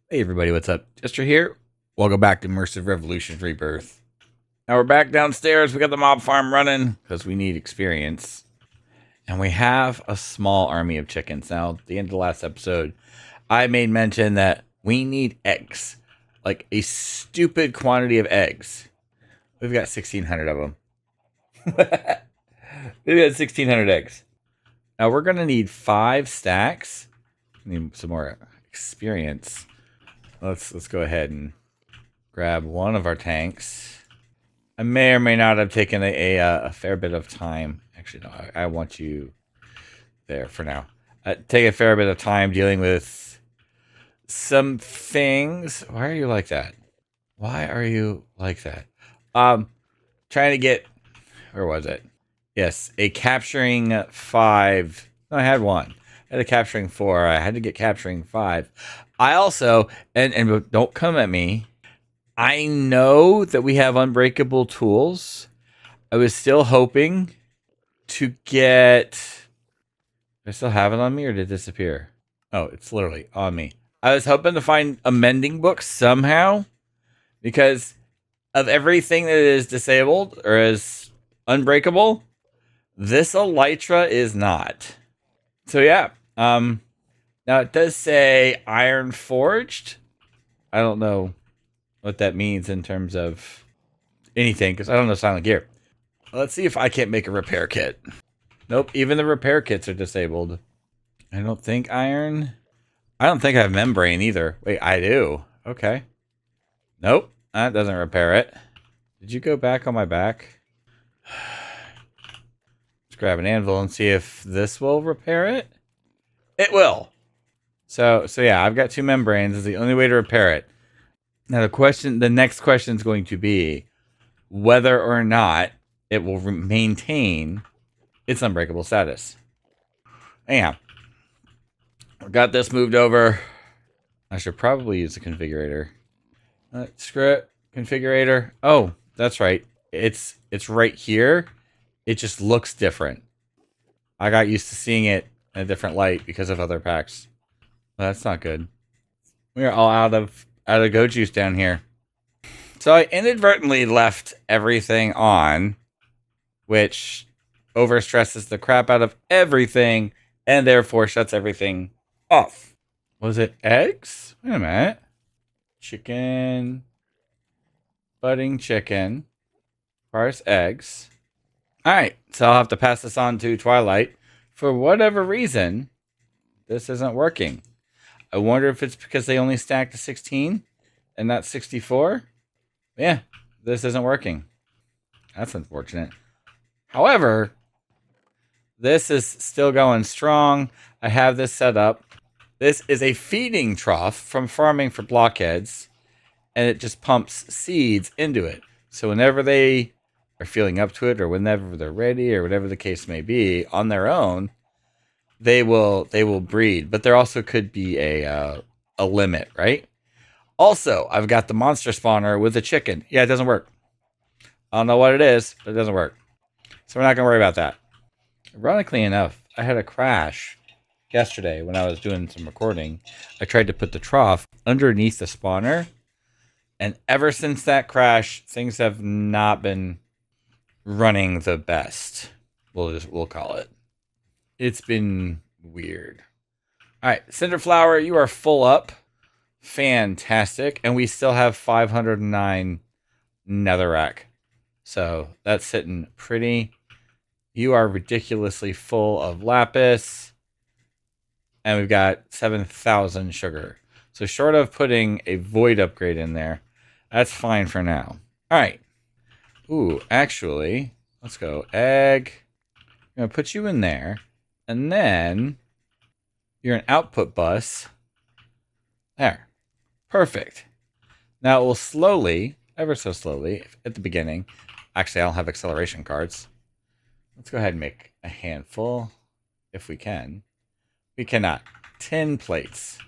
Hey everybody, what's up? Jester here. Welcome back to Immersive Revolution Rebirth. Now we're back downstairs. We got the mob farm running because we need experience. And we have a small army of chickens. Now, at the end of the last episode, I made mention that we need eggs. Like a stupid quantity of eggs. We've got 1,600 of them. We've got 1,600 eggs. Now we're going to need 5 stacks. Need some more experience. Let's go ahead and grab one of our tanks. I may or may not have taken a fair bit of time. Actually, no, I want you there for now. Take a fair bit of time dealing with some things. Why are you like that? Why are you like that? Trying to get, where was it? Yes, a capturing 5. No, I had 1. I had a capturing 4. I had to get capturing 5. I also, and don't come at me. I know that we have unbreakable tools. I was still hoping to get. Do I still have it on me or did it disappear? Oh, it's literally on me. I was hoping to find a mending book somehow because of everything that is disabled or is unbreakable. This elytra is not. So yeah. Now it does say iron forged. I don't know what that means in terms of anything because I don't know silent gear. Let's see if I can't make a repair kit. Nope, even the repair kits are disabled. I don't think iron. I don't think I have membrane either. Wait, I do. Okay. Nope, that doesn't repair it. Did you go back on my back? Let's grab an anvil and see if this will repair it. It will. So yeah, I've got 2 membranes. It's the only way to repair it. Now the next question is going to be whether or not it will maintain its unbreakable status. Anyhow, we got this moved over. I should probably use the configurator. Script configurator. Oh, that's right. It's right here. It just looks different. I got used to seeing it in a different light because of other packs. Well, that's not good. We are all out of go juice down here. So I inadvertently left everything on, which overstresses the crap out of everything and therefore shuts everything off. Was it eggs? Wait a minute. Chicken. Budding chicken. Requires eggs. Alright, so I'll have to pass this on to Twilight. For whatever reason, this isn't working. I wonder if it's because they only stacked to 16 and not 64. Yeah, this isn't working. That's unfortunate. However, this is still going strong. I have this set up. This is a feeding trough from farming for blockheads, and it just pumps seeds into it. So whenever they are feeling up to it, or whenever they're ready, or whatever the case may be, on their own, they will breed. But there also could be a limit, right? Also, I've got the monster spawner with the chicken. Yeah, it doesn't work. I don't know what it is, but it doesn't work. So we're not going to worry about that. Ironically enough, I had a crash yesterday when I was doing some recording. I tried to put the trough underneath the spawner. And ever since that crash, things have not been running the best. We'll call it. It's been weird. All right, Cinderflower, you are full up. Fantastic. And we still have 509 netherrack. So that's sitting pretty. You are ridiculously full of lapis. And we've got 7,000 sugar. So short of putting a void upgrade in there, that's fine for now. All right. Ooh, actually, let's go. Egg. I'm going to put you in there. And then you're an output bus. There. Perfect. Now it will slowly, ever so slowly, at the beginning. Actually, I don't have acceleration cards. Let's go ahead and make a handful, if we can. We cannot. 10 plates.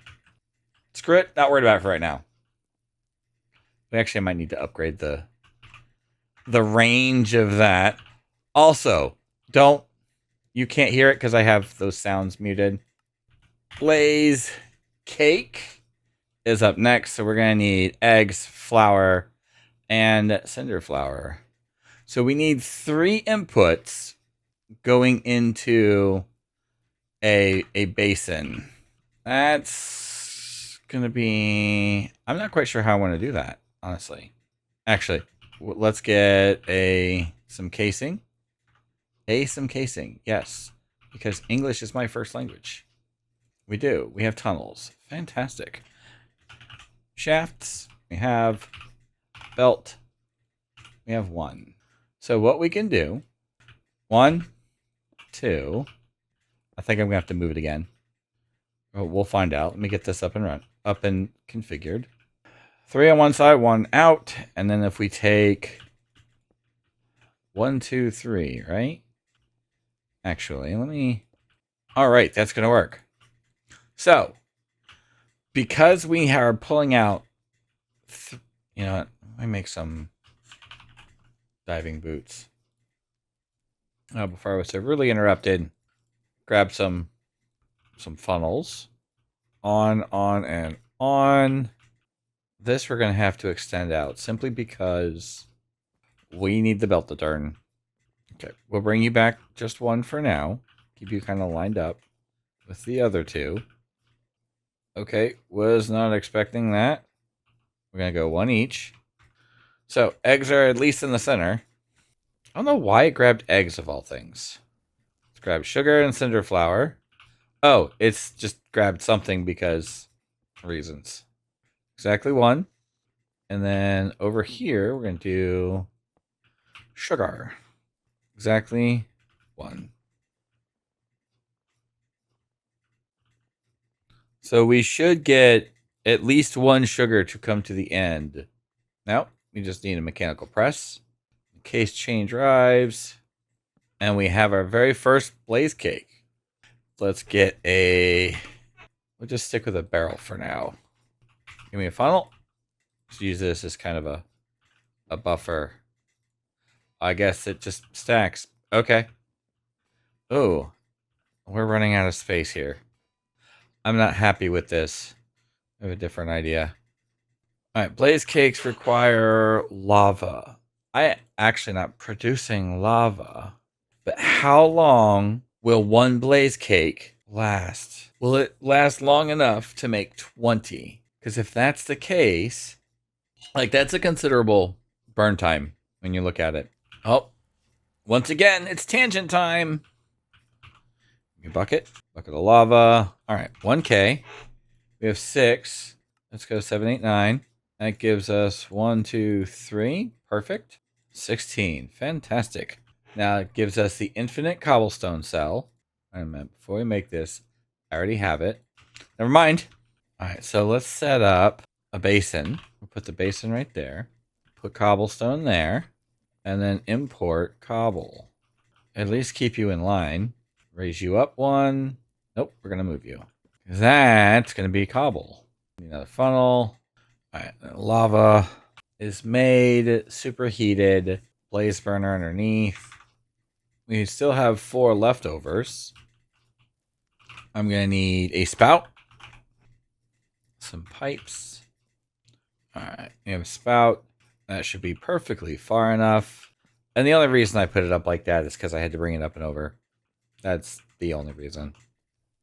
Screw it. Not worried about it for right now. We actually might need to upgrade the range of that. Also, you can't hear it because I have those sounds muted. Blaze cake is up next. So we're going to need eggs, flour, and cinder flour. So we need 3 inputs going into a basin. That's going to be... I'm not quite sure how I want to do that, honestly. Actually, let's get some casing. Some casing, yes. Because English is my first language. We do. We have tunnels. Fantastic. Shafts. We have belt. We have 1. So what we can do... 1, 2... I think I'm going to have to move it again. Oh, we'll find out. Let me get this up and configured. 3 on one side, 1 out. And then if we take 1, 2, 3, right? Actually, let me... All right, that's going to work. So, because we are pulling out... you know what? Let me make some diving boots. Before I was so rudely interrupted, grab some funnels. On, and on. This we're going to have to extend out simply because we need the belt to turn. Okay, we'll bring you back just 1 for now. Keep you kind of lined up with the other 2. Okay, was not expecting that. We're going to go 1 each. So, eggs are at least in the center. I don't know why it grabbed eggs of all things. Let's grab sugar and cinder flour. Oh, it's just grabbed something because reasons. Exactly 1. And then over here, we're going to do sugar. Exactly 1. So we should get at least 1 sugar to come to the end. Now, we just need a mechanical press. Case chain drives. And we have our very first blaze cake. Let's get we'll just stick with a barrel for now. Give me a funnel. Let's use this as kind of a buffer. I guess it just stacks. Okay. Oh, we're running out of space here. I'm not happy with this. I have a different idea. All right, blaze cakes require lava. I actually not producing lava. But how long will 1 blaze cake last? Will it last long enough to make 20? Because if that's the case, like that's a considerable burn time when you look at it. Oh, once again, it's tangent time. Bucket of lava. All right, 1K. We have 6. Let's go 7, 8, 9. That gives us 1, 2, 3. Perfect. 16. Fantastic. Now it gives us the infinite cobblestone cell. Wait a minute. Before we make this, I already have it. Never mind. All right, so let's set up a basin. We'll put the basin right there. Put cobblestone there. And then import cobble. At least keep you in line. Raise you up 1. Nope, we're going to move you. That's going to be cobble. Another funnel. All right, lava is made, superheated, blaze burner underneath. We still have 4 leftovers. I'm going to need a spout, some pipes. All right, we have a spout. That should be perfectly far enough. And the only reason I put it up like that is because I had to bring it up and over. That's the only reason.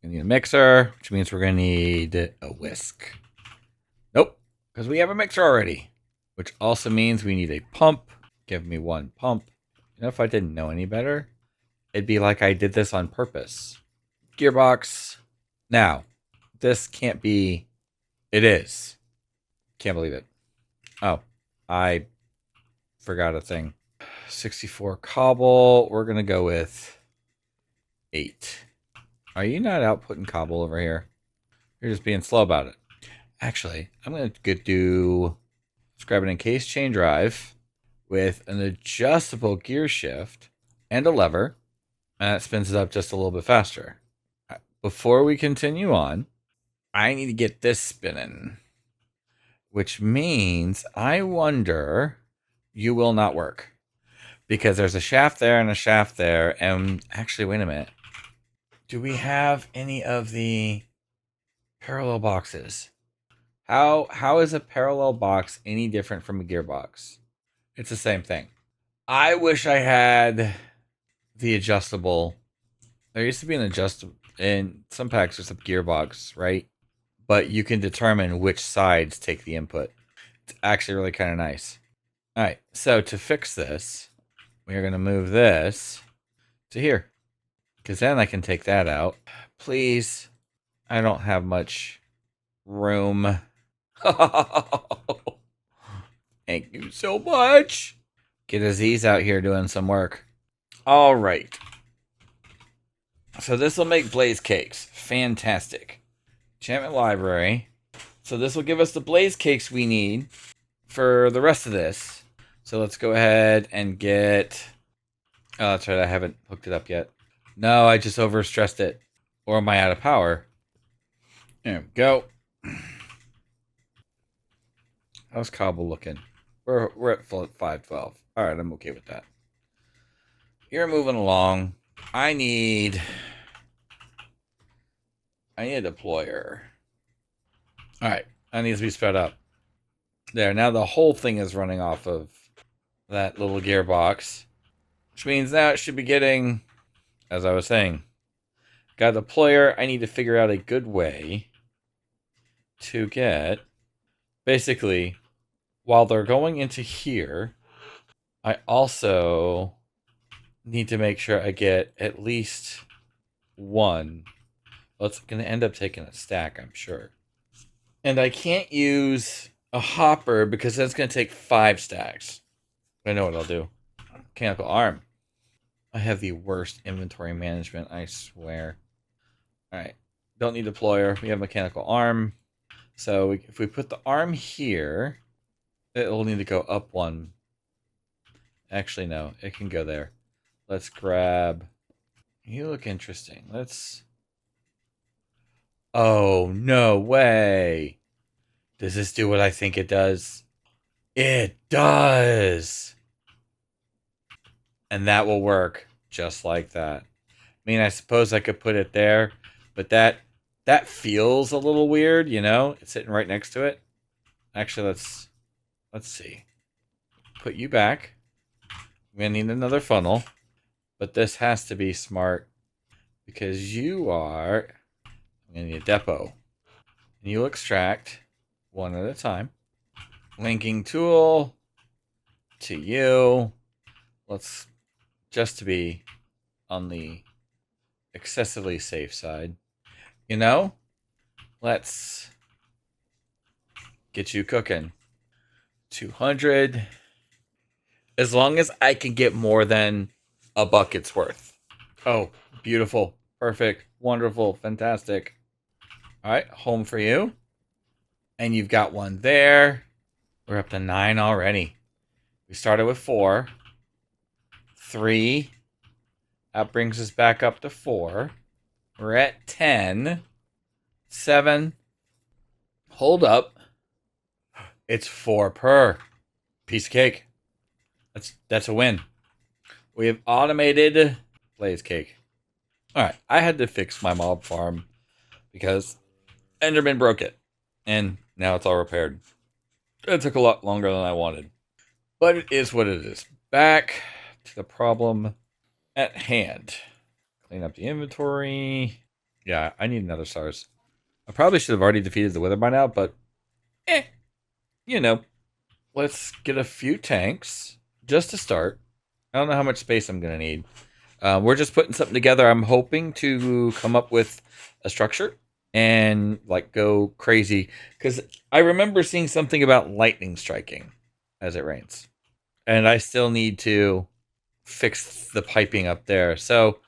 We need a mixer, which means we're going to need a whisk. Nope, because we have a mixer already. Which also means we need a pump. Give me 1 pump. You know, if I didn't know any better, it'd be like I did this on purpose. Gearbox. Now, this can't be... It is. Can't believe it. Oh, I forgot a thing. 64 cobble. We're going to go with 8. Are you not outputting cobble over here? You're just being slow about it. Actually, I'm going to do... Let's grab an encased chain drive with an adjustable gear shift and a lever. And that spins it up just a little bit faster. Before we continue on, I need to get this spinning. Which means, I wonder, you will not work. Because there's a shaft there and a shaft there. And actually, wait a minute. Do we have any of the parallel boxes? How is a parallel box any different from a gearbox? It's the same thing. I wish I had the adjustable. There used to be an adjustable in some packs. There's a gearbox, right? But you can determine which sides take the input. It's actually really kind of nice. All right, so to fix this, we are going to move this to here. Because then I can take that out. Please. I don't have much room. Thank you so much. Get Aziz out here doing some work. All right. So this will make blaze cakes. Fantastic. Enchantment library. So this will give us the blaze cakes we need for the rest of this. So let's go ahead and get... Oh, that's right. I haven't hooked it up yet. No, I just overstressed it. Or am I out of power? There we go. How's Cobble looking? We're at 512. All right, I'm okay with that. You're moving along. I need a deployer. All right, that needs to be sped up. There, now the whole thing is running off of that little gearbox, which means now it should be getting, as I was saying, got a deployer. I need to figure out a good way to get, basically, while they're going into here, I also need to make sure I get at least one. Well, it's going to end up taking a stack, I'm sure. And I can't use a hopper because that's going to take 5 stacks. I know what I'll do. Mechanical arm. I have the worst inventory management, I swear. Alright. Don't need deployer. We have mechanical arm. So if we put the arm here, it'll need to go up 1. Actually, no. It can go there. Let's grab... You look interesting. Let's... Oh, no way. Does this do what I think it does? It does! And that will work just like that. I mean, I suppose I could put it there, but that feels a little weird, you know? It's sitting right next to it. Actually, let's see. Put you back. I'm going to need another funnel, but this has to be smart because you are... I'm going to need a depot. And you'll extract one at a time. Linking tool to you. Let's, just to be on the excessively safe side, you know, let's get you cooking. 200. As long as I can get more than a bucket's worth. Oh, beautiful. Perfect. Wonderful. Fantastic. All right, home for you. And you've got one there. We're up to 9 already. We started with 4. 3. That brings us back up to 4. We're at 10. 7. Hold up. It's 4 per. Piece of cake. That's a win. We have automated blaze cake. Alright, I had to fix my mob farm because Enderman broke it. And now it's all repaired. It took a lot longer than I wanted. But it is what it is. Back to the problem at hand. Clean up the inventory. Yeah, I need another SARS. I probably should have already defeated the Wither by now, but you know. Let's get a few tanks just to start. I don't know how much space I'm going to need. We're just putting something together. I'm hoping to come up with a structure and like go crazy because I remember seeing something about lightning striking as it rains. And I still need to fix the piping up there. So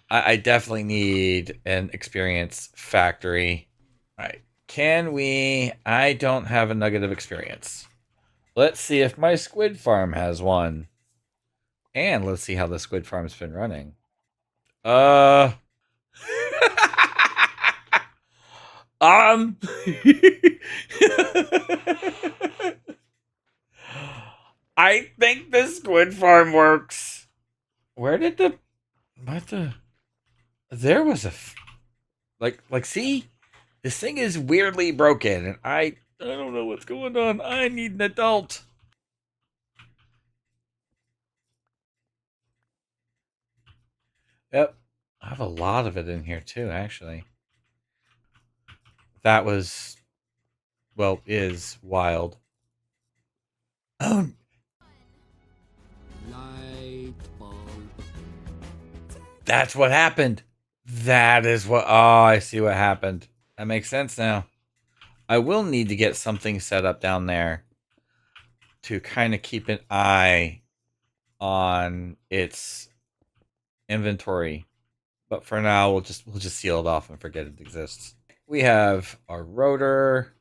I definitely need an experience factory. All right. Can we... I don't have a nugget of experience. Let's see if my squid farm has one. And let's see how the squid farm's been running. I think the squid farm works. Where did the... What the... There was a... Like, see? This thing is weirdly broken, and I don't know what's going on. I need an adult. Yep. I have a lot of it in here too, actually. That was, well, is wild. Oh, Light bulb. that's what happened. That is what. Oh, I see what happened. That makes sense now. I will need to get something set up down there to kind of keep an eye on its inventory. But for now, we'll just seal it off and forget it exists. We have our rotor.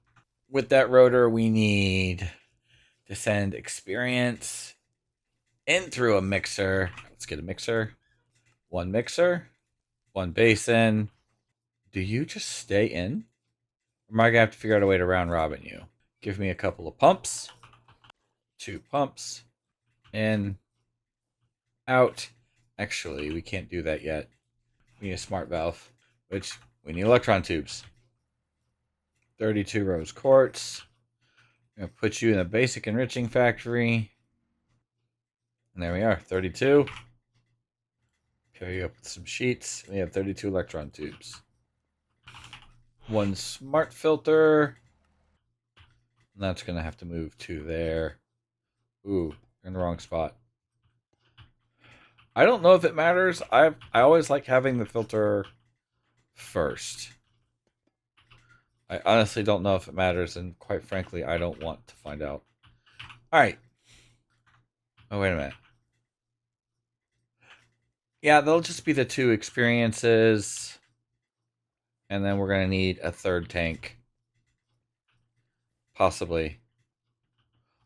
With that rotor, we need to send experience in through a mixer. Let's get a mixer. One mixer, one basin. Do you just stay in? Or am I gonna have to figure out a way to round robin you? Give me a couple of pumps. 2 pumps. In. Out. Actually, we can't do that yet. We need a smart valve, which we need electron tubes. 32 rose quartz. I'm gonna put you in a basic enriching factory. And there we are, 32. Pair you up with some sheets. We have 32 electron tubes. 1 smart filter. And that's gonna have to move to there. Ooh, you're in the wrong spot. I don't know if it matters. I always like having the filter first. I honestly don't know if it matters, and quite frankly, I don't want to find out. All right. Oh, wait a minute. Yeah, they'll just be the 2 experiences, and then we're gonna need a 3rd tank, possibly.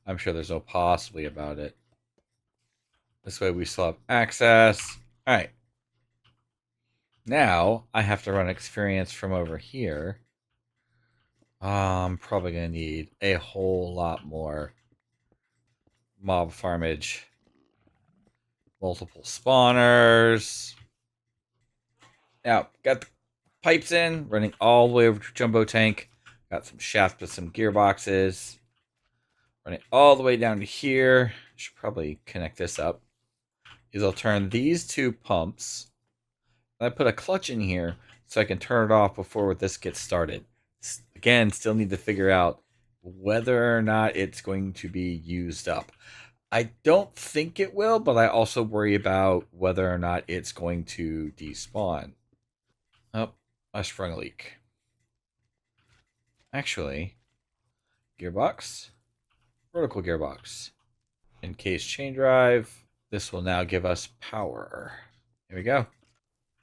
I'm sure there's no possibly about it. This way we still have access. All right. Now I have to run experience from over here. I'm probably going to need a whole lot more mob farmage. Multiple spawners. Now, got the pipes in, running all the way over to Jumbo Tank. Got some shafts with some gearboxes. Running all the way down to here. Should probably connect this up. Is I'll turn these 2 pumps. And I put a clutch in here so I can turn it off before this gets started. Again, still need to figure out whether or not it's going to be used up. I don't think it will, but I also worry about whether or not it's going to despawn. Oh, I sprung a leak. Actually, gearbox, vertical gearbox, encased chain drive. This will now give us power. Here we go.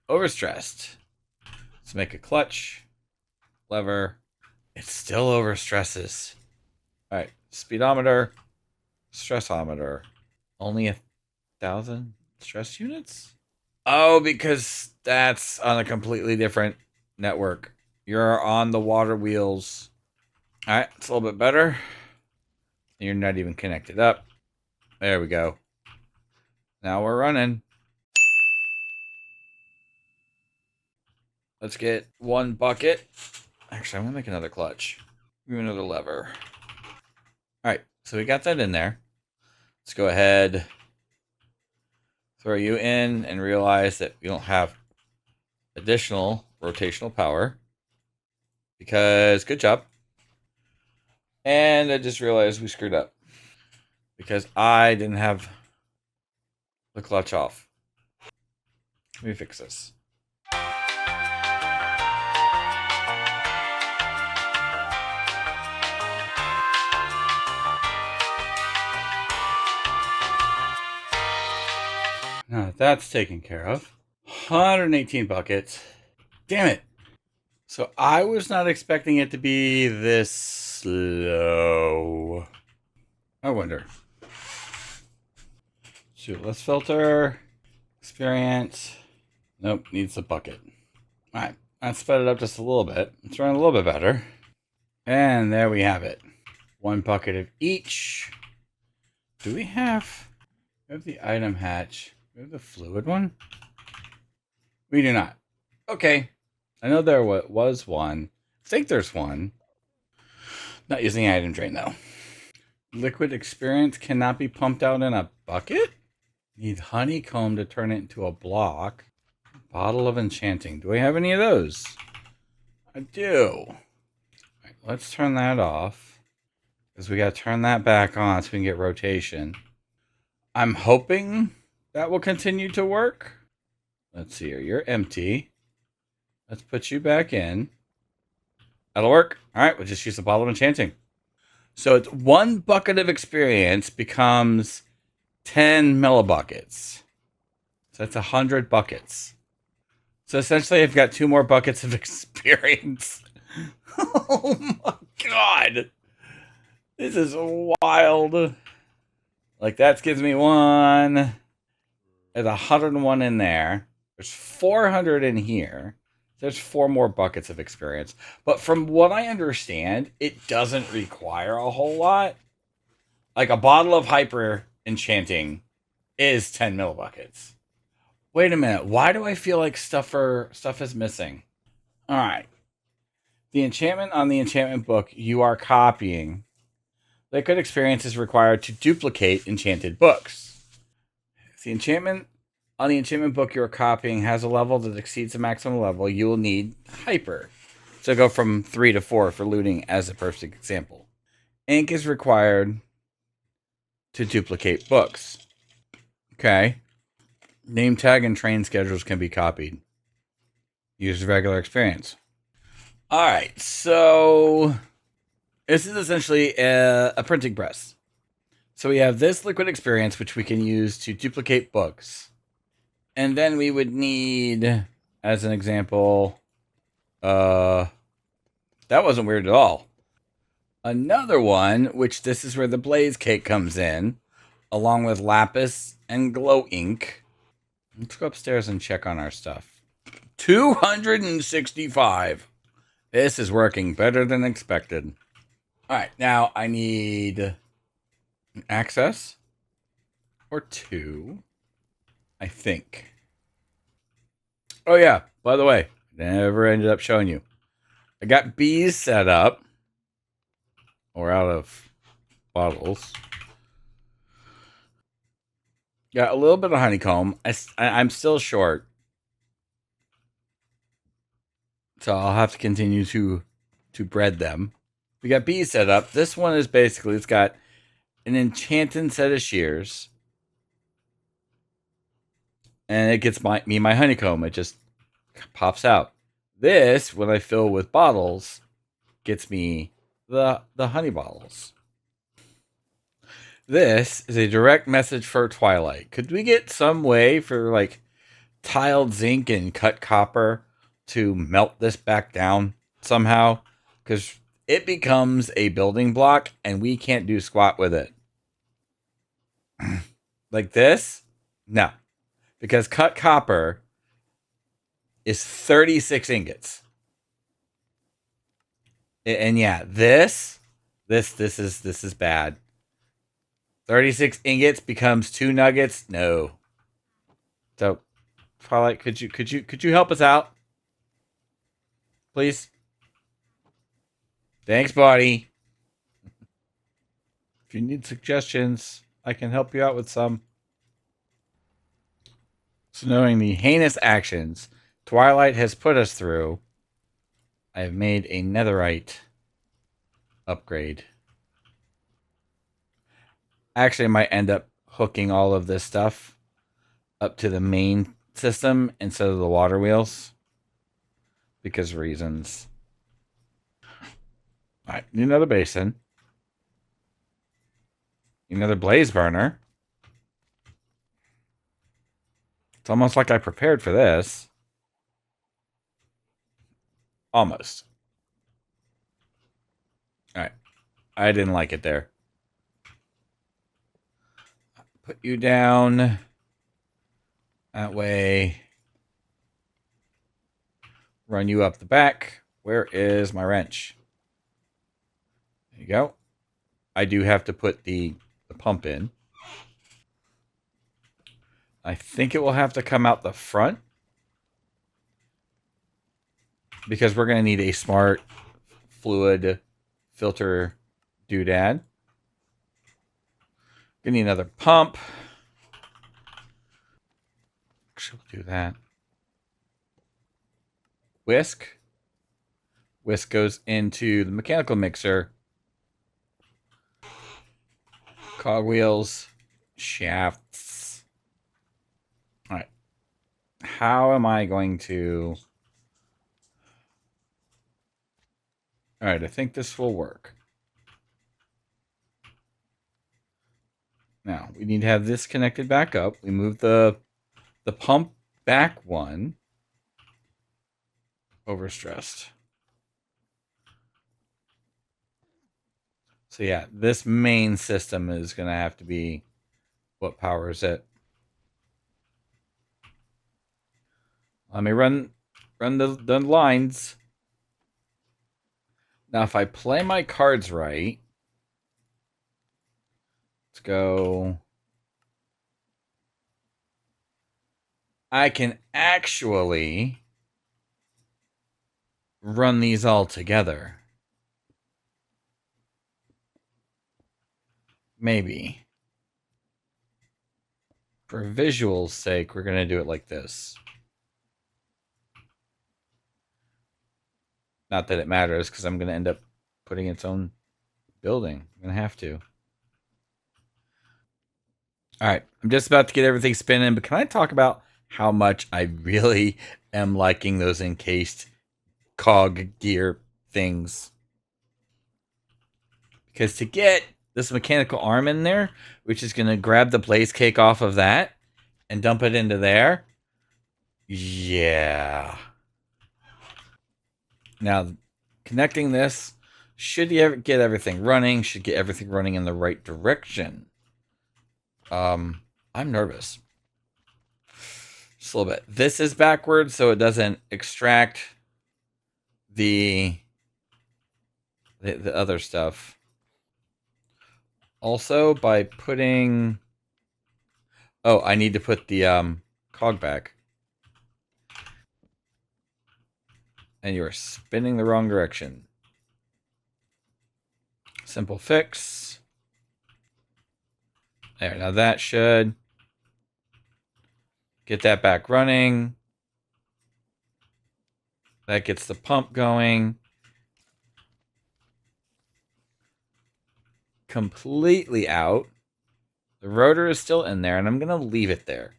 Overstressed. Let's make a clutch. Lever. It still overstresses. All right, speedometer, stressometer. Only 1,000 stress units? Oh, because that's on a completely different network. You're on the water wheels. All right, it's a little bit better. You're not even connected up. There we go. Now we're running. Let's get 1 bucket. Actually, I'm going to make another clutch. Give me another lever. All right, so we got that in there. Let's go ahead, throw you in, and realize that we don't have additional rotational power. Because, good job. And I just realized we screwed up. Because I didn't have the clutch off. Let me fix this. Now that's taken care of. 118 buckets. Damn it. So I was not expecting it to be this slow. I wonder. So let's filter. Experience. Nope, needs a bucket. Alright, I sped it up just a little bit. It's running a little bit better. And there we have it. 1 bucket of each. Do we have the item hatch? Do we have the fluid one? We do not. Okay. I know there was one. I think there's one. Not using the item drain, though. Liquid experience cannot be pumped out in a bucket? Need honeycomb to turn it into a block. Bottle of enchanting. Do we have any of those? I do. Right, let's turn that off. Because we got to turn that back on so we can get rotation. I'm hoping that will continue to work. Let's see here. You're empty. Let's put you back in. That'll work. All right, we'll just use the bottle of enchanting. So it's 1 bucket of experience becomes 10 millibuckets. So that's 100 buckets. So essentially, I've got 2 more buckets of experience. Oh my god. This is wild. Like, that gives me 1. There's 101 in there. There's 400 in here. There's 4 more buckets of experience. But from what I understand, it doesn't require a whole lot. Like, a bottle of hyper enchanting is 10 millibuckets. Wait a minute. Why do I feel like stuff is missing? All right. The enchantment on the enchantment book you are copying. Liquid experience is required to duplicate enchanted books. If the enchantment on the enchantment book you're copying has a level that exceeds the maximum level, you will need hyper. So go from 3 to 4 for looting as a perfect example. Ink is required to duplicate books. Okay. Name tag and train schedules can be copied. Use regular experience. Alright, so this is essentially a printing press. So we have this liquid experience, which we can use to duplicate books. And then we would need, as an example, that wasn't weird at all. Another one, which this is where the blaze cake comes in, along with lapis and glow ink. Let's go upstairs and check on our stuff. 265. This is working better than expected. All right, now I need an access or 2. I think. Oh yeah, by the way, never ended up showing you. I got bees set up. Or out of bottles. Got a little bit of honeycomb. I'm still short. So I'll have to continue to breed them. We got bees set up. This one is basically, it's got an enchanted set of shears. And it gets me my honeycomb. It just pops out. This, when I fill with bottles, gets me the honey bottles. This is a direct message for Twilight. Could we get some way for like tiled zinc and cut copper to melt this back down somehow? Because it becomes a building block and we can't do squat with it. Like this? No. Because cut copper is 36 ingots. And yeah, this is bad. 36 ingots becomes 2 nuggets. No. So, Twilight, could you help us out? Please? Thanks, buddy. If you need suggestions, I can help you out with some. So knowing the heinous actions Twilight has put us through, I have made a netherite upgrade. Actually, I might end up hooking all of this stuff up to the main system instead of the water wheels. Because reasons. Alright, need another basin. Need another blaze burner. It's almost like I prepared for this. Almost. Alright. I didn't like it there. Put you down. That way. Run you up the back. Where is my wrench? There you go. I do have to put the pump in. I think it will have to come out the front. Because we're going to need a smart fluid filter doodad. Gonna need another pump. Actually, we'll do that. Whisk. Whisk goes into the mechanical mixer. Cogwheels. Shafts. All right. How am I going to... All right, I think this will work. Now, we need to have this connected back up. We move the pump back one. Overstressed. So yeah, this main system is going to have to be what powers it. Let me run the lines. Now, if I play my cards right, let's go. I can actually run these all together. Maybe. For visual's sake, we're going to do it like this. Not that it matters, because I'm going to end up putting its own building. I'm going to have to. All right. I'm just about to get everything spinning, but can I talk about how much I really am liking those encased cog gear things? Because to get this mechanical arm in there, which is going to grab the blaze cake off of that and dump it into there. Yeah. Now, connecting this should get everything running, should get everything running in the right direction. I'm nervous. Just a little bit. This is backwards, so it doesn't extract the other stuff. Also, by putting... Oh, I need to put the cog back. And you are spinning the wrong direction. Simple fix. There, now that should get that back running. That gets the pump going. Completely out. The rotor is still in there, and I'm going to leave it there.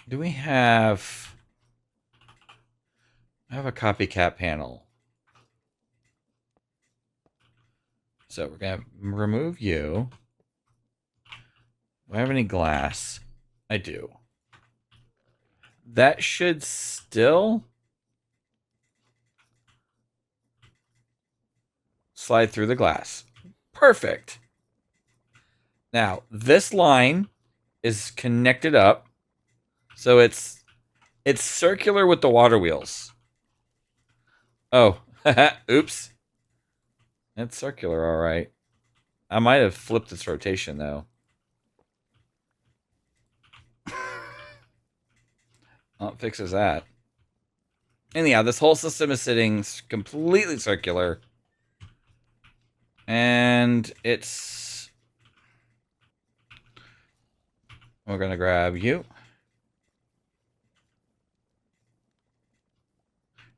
Do we have... I have a copycat panel. So we're going to remove you. Do I have any glass? I do. That should still slide through the glass. Perfect. Now, this line is connected up. So it's circular with the water wheels. Oh, oops. It's circular, all right. I might have flipped its rotation, though. Well, it fixes that. Anyhow, this whole system is sitting completely circular. And it's... We're going to grab you.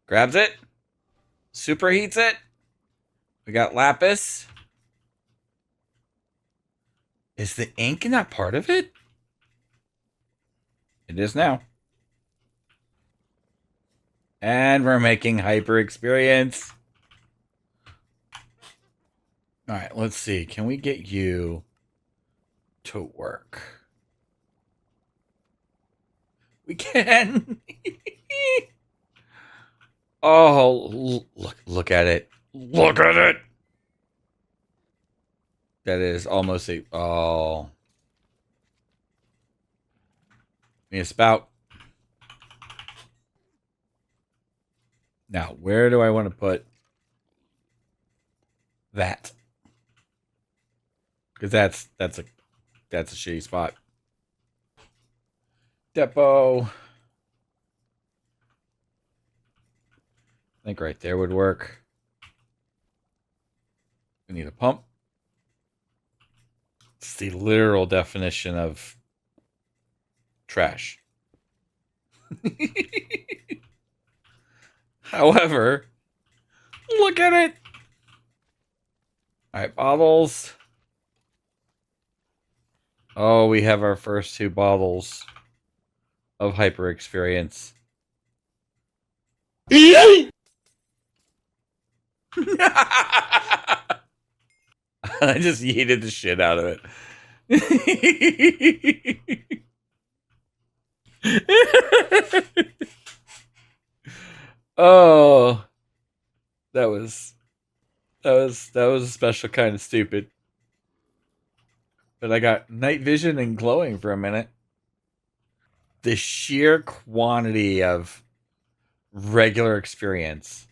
Grabs it. Superheats it. We got lapis. Is the ink not part of it? It is now. And we're making hyper experience. All right, let's see. Can we get you to work? We can. Oh, look at it. Look at it. That is almost a... Oh. Give me a spout. Now, where do I want to put that? Because that's a shitty spot. Depot. I think right there would work. We need a pump. It's the literal definition of trash. However, look at it. All right, bottles. Oh, we have our first 2 bottles of hyper experience. I just yeeted the shit out of it. Oh, that was a special kind of stupid. But I got night vision and glowing for a minute. The sheer quantity of regular experience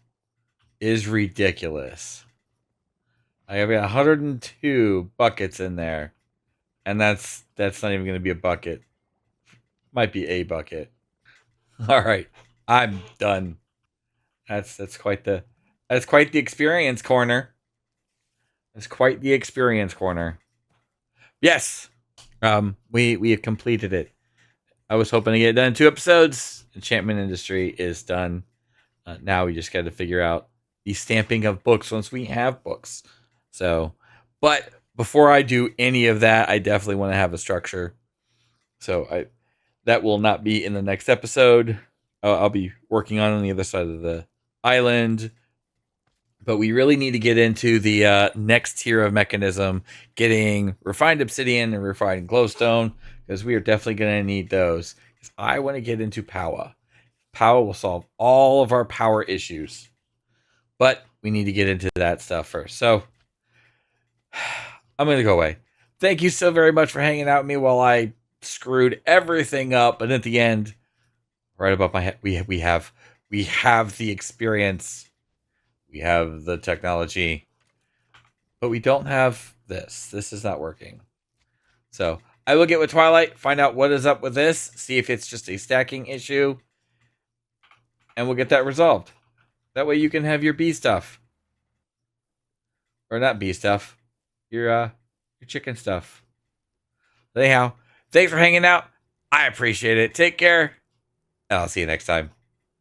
is ridiculous. I have 102 buckets in there, and that's not even going to be a bucket. Might be a bucket. All right, I'm done. That's quite the experience corner. That's quite the experience corner. Yes, we have completed it. I was hoping to get it done in 2 episodes. Enchantment Industry is done. Now we just got to figure out the stamping of books once we have books. So, but before I do any of that, I definitely want to have a structure. So that will not be in the next episode. I'll be working on the other side of the island. But we really need to get into the next tier of mechanism, getting refined obsidian and refined glowstone, because we are definitely going to need those. Because I want to get into power. Power will solve all of our power issues. But we need to get into that stuff first. So I'm going to go away. Thank you so very much for hanging out with me while I screwed everything up. And at the end, right above my head, we have the experience. We have the technology, but we don't have this. This is not working. So I will get with Twilight, find out what is up with this, see if it's just a stacking issue, and we'll get that resolved. That way you can have your bee stuff. Or not bee stuff. Your chicken stuff. Anyhow, thanks for hanging out. I appreciate it. Take care. And I'll see you next time.